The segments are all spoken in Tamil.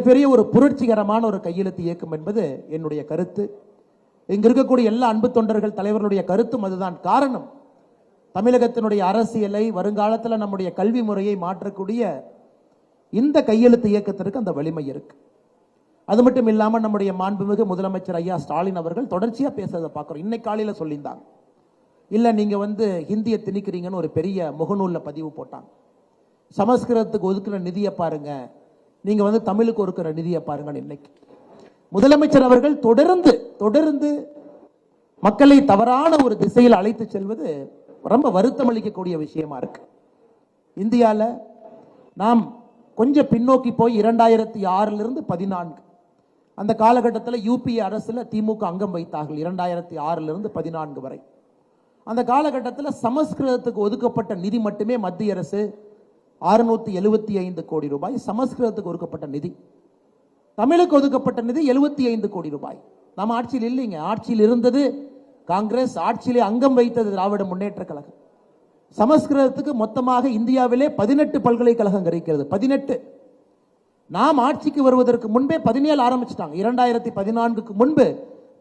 மிகப்பெரிய ஒரு புரட்சிகரமான ஒரு கையெழுத்து இயக்கம் என்பது என்னுடைய கருத்து. இங்க இருக்கக்கூடிய எல்லா அன்பு தொண்டர்கள் தலைவர்களுடைய கருத்தும் அதுதான். காரணம், தமிழகத்தினுடைய அரசியலை, வருங்காலத்தில் நம்முடைய கல்வி முறையை மாற்றக்கூடிய இந்த கையெழுத்து இயக்கத்திற்கு அந்த வலிமை இருக்கு. அது மட்டும் இல்லாமல் நம்முடைய மாண்புமிகு முதலமைச்சர் ஐயா ஸ்டாலின் அவர்கள் தொடர்ச்சியா பேசுறதை பார்க்கிறோம். இன்னைக்கு காலையில சொல்லியிருந்தாங்க, இல்ல நீங்க ஹிந்தியை திணிக்கிறீங்கன்னு ஒரு பெரிய முகநூல்ல பதிவு போட்டாங்க. சமஸ்கிருதத்துக்கு ஒதுக்குற நிதியை பாருங்க, நீங்க தமிழுக்கு ஒதுக்குற நிதியை பாருங்க. இன்னைக்கு முதலமைச்சர் அவர்கள் தொடர்ந்து மக்களை தவறான ஒரு திசையில் அழைத்து செல்வது ரொம்ப வருத்தம் அளிக்கக்கூடிய விஷயமா இருக்கு. இந்தியாவில் நாம் கொஞ்சம் பின்னோக்கி போய் 2006 14 அந்த காலகட்டத்தில் யூபிஏ அரசுல திமுக அங்கம் வைத்தார்கள். 2006 14 வரை அந்த காலகட்டத்தில் சமஸ்கிருதத்துக்கு ஒதுக்கப்பட்ட நிதி மட்டுமே மத்திய அரசு 675 கோடி ரூபாய் சமஸ்கிருதத்துக்கு ஒதுக்கப்பட்ட நிதி. தமிழுக்கு ஒதுக்கப்பட்ட நிதி 75 கோடி ரூபாய். நம்ம ஆட்சியில் இல்லைங்க, ஆட்சியில் இருந்தது காங்கிரஸ், ஆட்சியிலே அங்கம் வைத்தது திராவிட முன்னேற்ற கழகம். சமஸ்கிருதத்துக்கு மொத்தமாக இந்தியாவிலே 18 பல்கலைக்கழகங்கள் இருக்கிறது. 18. நாம் ஆட்சிக்கு வருவதற்கு முன்பே 17 ஆரம்பிச்சிட்டாங்க. 2014க்கு முன்பு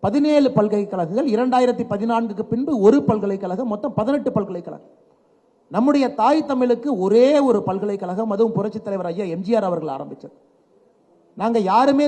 17 பல்கலைக்கழகங்கள், 2014க்கு பின்பு ஒரு பல்கலைக்கழகம், மொத்தம் 18 பல்கலைக்கழகம். நம்முடைய தாய் தமிழுக்கு ஒரே ஒரு பல்கலைக்கழகம், அதுவும் புரட்சி தலைவர் ஐயா எம்ஜிஆர் அவர்கள் ஆரம்பிச்சது. நாங்க யாருமே